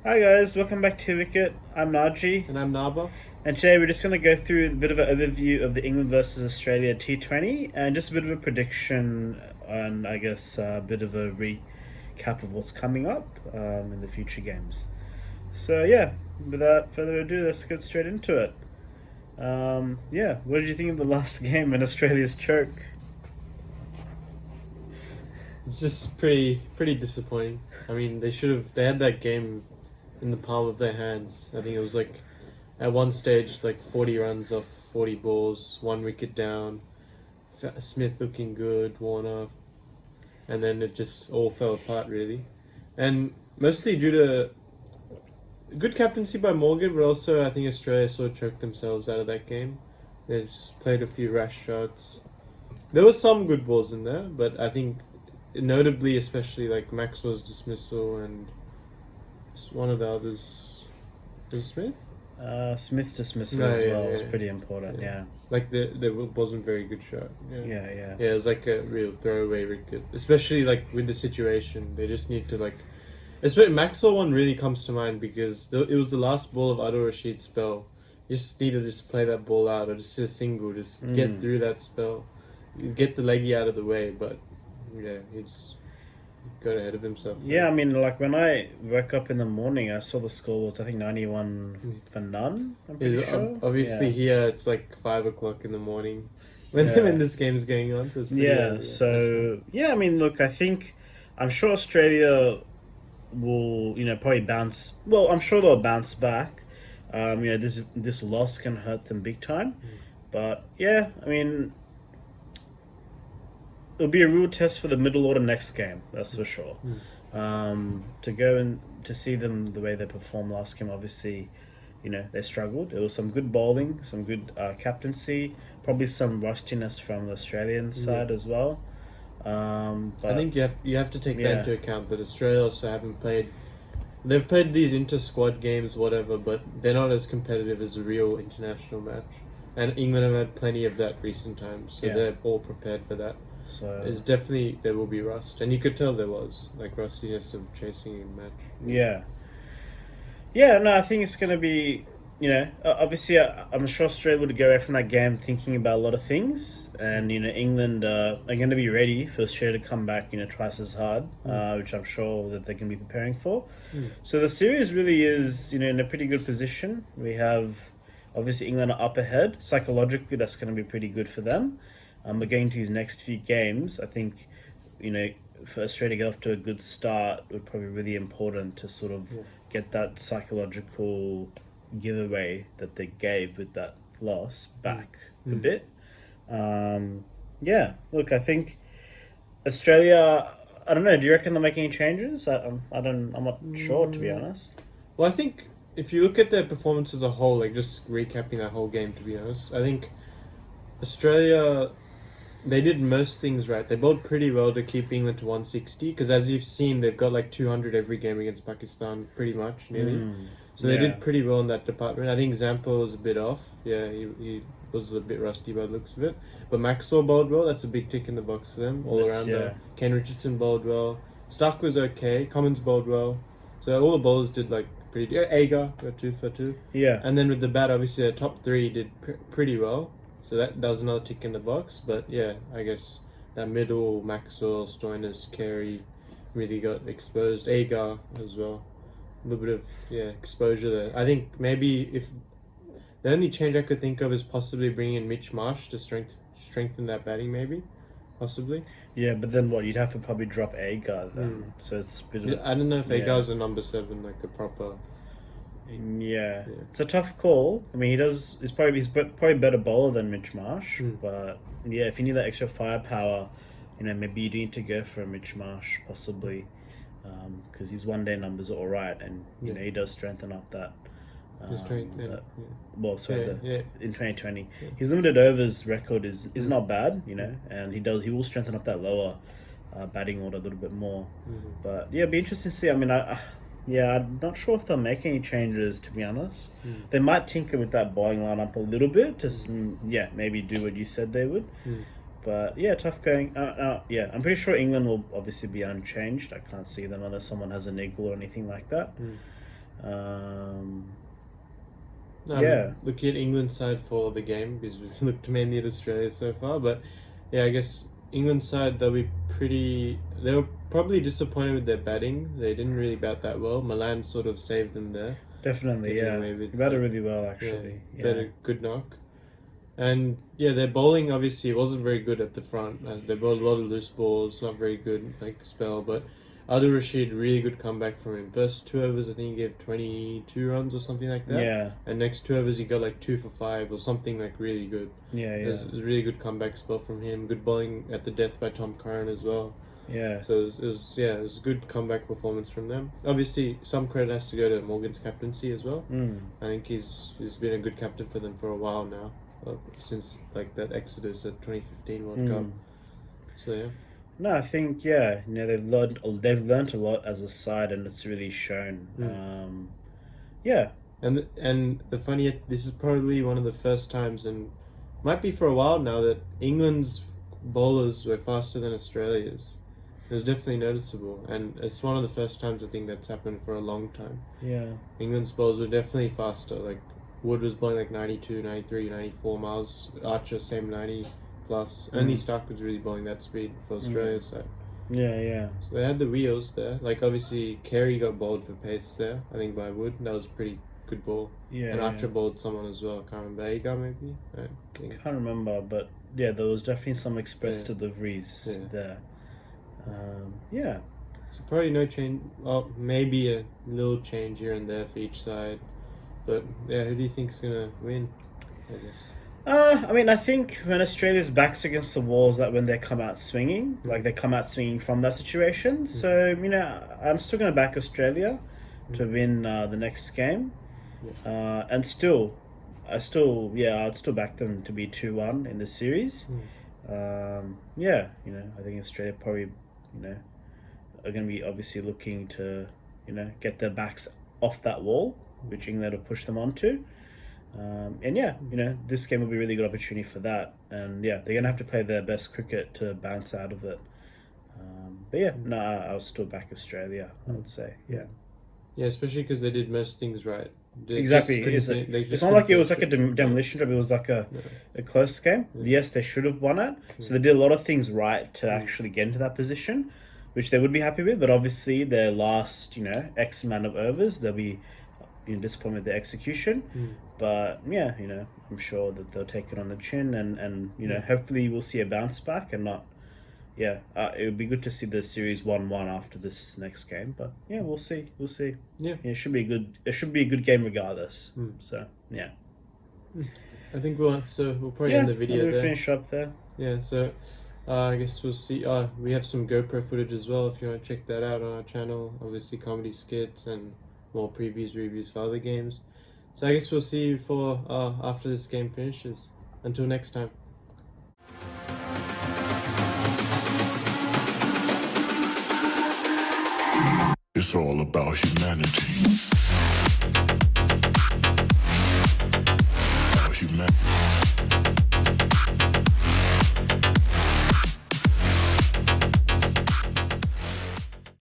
Hi guys, welcome back to Wicket. I'm Naji, And I'm Naba. and today we're just going to go through a bit of an overview of the England versus Australia T20 and just a bit of a prediction and I guess a bit of a recap of what's coming up in the future games. So yeah, without further ado, let's get straight into it. What did you think of the last game in Australia's choke? It's just pretty disappointing. I mean, they had that game in the palm of their hands. I think it was like at one stage like 40 runs off 40 balls, 1 wicket down. Smith looking good, Warner, and then it just all fell apart really, and mostly due to good captaincy by Morgan, but also I think Australia sort of choked themselves out of that game. They just played a few rash shots. There were some good balls in there, but I think notably, especially like Maxwell's dismissal and one of the others, was it Smith? Smith's dismissal No, as yeah, well was yeah. pretty important, yeah. Like there wasn't very good shot. Yeah. Yeah, it was like a real throwaway wicket. Especially like with the situation, they just need to like. Especially Maxwell one really comes to mind because it was the last ball of Adil Rashid's spell. You just need to just play that ball out or just hit a single, just get through that spell, get the leggy out of the way. But yeah, he's got ahead of himself. Yeah, I mean, like when I woke up in the morning, I saw the score was I think 91 for none. I'm pretty sure. Obviously Yeah. here it's like 5 o'clock in the morning when Yeah. when this game's going on. So it's pretty Yeah. early, So yeah, I mean, look, I'm sure Australia will probably bounce. Well, I'm sure they'll bounce back. This loss can hurt them big time, but yeah, I mean, it'll be a real test for the middle order next game. That's for sure. To go and to see them the way they performed last game, obviously, they struggled. There was some good bowling, some good captaincy, probably some rustiness from the Australian side as well. But I think you have to take Yeah. that into account that Australia also haven't played. They've played these inter squad games, whatever, but they're not as competitive as a real international match. And England have had plenty of that recent times, so Yeah. they're all prepared for that. so It's definitely there will be rust, and you could tell there was like rustiness of chasing a match. yeah, yeah. No, I think it's going to be. Obviously, I'm sure Australia would go away from that game thinking about a lot of things, and England are going to be ready for Australia to come back, twice as hard, which I'm sure that they can be preparing for. So the series really is, in a pretty good position. We have obviously England are up ahead psychologically. That's going to be pretty good for them. But going to these next few games, I think, for Australia to get off to a good start would probably be really important to sort of get that psychological giveaway that they gave with that loss back a bit. Look, I think Australia. I don't know. Do you reckon they'll make any changes? I don't. I'm not sure, to be honest. Well, I think if you look at their performance as a whole, like just recapping that whole game, to be honest, I think Australia, they did most things right. They bowled pretty well to keep England to 160 because, as you've seen, they've got like 200 every game against Pakistan, pretty much, nearly. So they did pretty well in that department. I think Zampa was a bit off. Yeah, he was a bit rusty by the looks of it. But Maxwell bowled well. That's a big tick in the box for them all around. Ken Richardson bowled well. Stark was okay. Cummins bowled well. So all the bowlers did like pretty. Yeah, Agar got 2 for 2. Yeah. And then with the bat, obviously, the top 3 did pretty well. So that was another tick in the box. But yeah, I guess that middle, Maxwell, Stoinis, Carey, really got exposed. Agar as well. A little bit of exposure there. I think maybe if the only change I could think of is possibly bringing in Mitch Marsh to strengthen that batting, maybe, possibly. Yeah, but then what? You'd have to probably drop Agar then. So it's a bit of I don't know if Yeah. Agar's a number 7, like a proper. Yeah, it's a tough call. I mean, he's probably a better bowler than Mitch Marsh, but yeah, if you need that extra firepower, maybe you need to go for a Mitch Marsh possibly, because his one day numbers are all right, and he does strengthen up that. His strength, that- yeah. Well, sorry, Yeah. in 2020, his limited overs record is not bad, and he will strengthen up that lower batting order a little bit more. But yeah, it'd be interesting to see. I mean, I'm not sure if they'll make any changes, to be honest. They might tinker with that bowling lineup a little bit, just maybe do what you said they would. But yeah, tough going. I'm pretty sure England will obviously be unchanged. I can't see them unless someone has a niggle or anything like that. Yeah, Looking at England's side for the game, because we've looked mainly at Australia so far, but yeah, I guess England's side, they were probably disappointed with their batting. They didn't really bat that well. Milan sort of saved them there, definitely. getting Yeah, away with you batted really well actually. yeah, better good knock. And yeah, their bowling obviously wasn't very good at the front. They bowled a lot of loose balls, not very good like spell. But Adil Rashid, really good comeback from him. First 2 overs, I think he gave 22 runs or something like that. Yeah, And next 2 overs, he got like 2 for 5 or something like really good. yeah, It yeah, was a really good comeback spell from him. Good bowling at the death by Tom Curran as well. yeah. So it was a good comeback performance from them. Obviously, some credit has to go to Morgan's captaincy as well. I think he's been a good captain for them for a while now, since like that exodus at 2015 World Cup. So yeah. No, I think they've learned a lot as a side, and it's really shown. Yeah, And the funny, this is probably one of the first times, and might be for a while now, that England's bowlers were faster than Australia's. It was definitely noticeable, and it's one of the first times I think that's happened for a long time. yeah, England's bowlers were definitely faster. Like Wood was bowling like 92, 93, 94 miles. Archer same 90 plus. Only Stark was really bowling that speed for Australia's side. yeah. So they had the wheels there. Like obviously Carey got bowled for pace there, I think by Wood. That was a pretty good ball. Yeah, And Archer yeah. bowled someone as well. I can't remember. Agar maybe? I think. Can't remember, but yeah, there was definitely some express Yeah. deliveries Yeah. there. Yeah, So probably no change. Well, maybe a little change here and there for each side. But yeah, who do you think's gonna win? I guess. I mean, I think when Australia's backs against the walls, that when they come out swinging, like they come out swinging from that situation. So I'm still gonna back Australia to win the next game, and I'd still back them to be 2-1 in the series. Yeah, I think Australia probably, are going to be obviously looking to, get their backs off that wall, which England will push them onto. And yeah, this game will be a really good opportunity for that. And yeah, they're going to have to play their best cricket to bounce out of it. But yeah, no, I'll still back Australia, I would say. Yeah. Yeah, especially because they did most things right. They Exactly. just couldn't It's not like it was like a demolition job. It was like a close game. Yes, they should have won it. So they did a lot of things right to actually get into that position, which they would be happy with. But obviously, their last, X amount of overs, they'll be disappointed with the execution. But yeah, I'm sure that they'll take it on the chin, and hopefully we'll see a bounce back and not. Yeah, it would be good to see the series 1-1 after this next game, but yeah, we'll see. Yeah. It should be a good game regardless. So yeah, I think we'll probably end the video we'll there. finish up there. Yeah, so I guess we'll see. We have some GoPro footage as well if you want to check that out on our channel. Obviously, comedy skits and more previews, reviews for other games. So I guess we'll see you for after this game finishes. Until next time. It's all about humanity.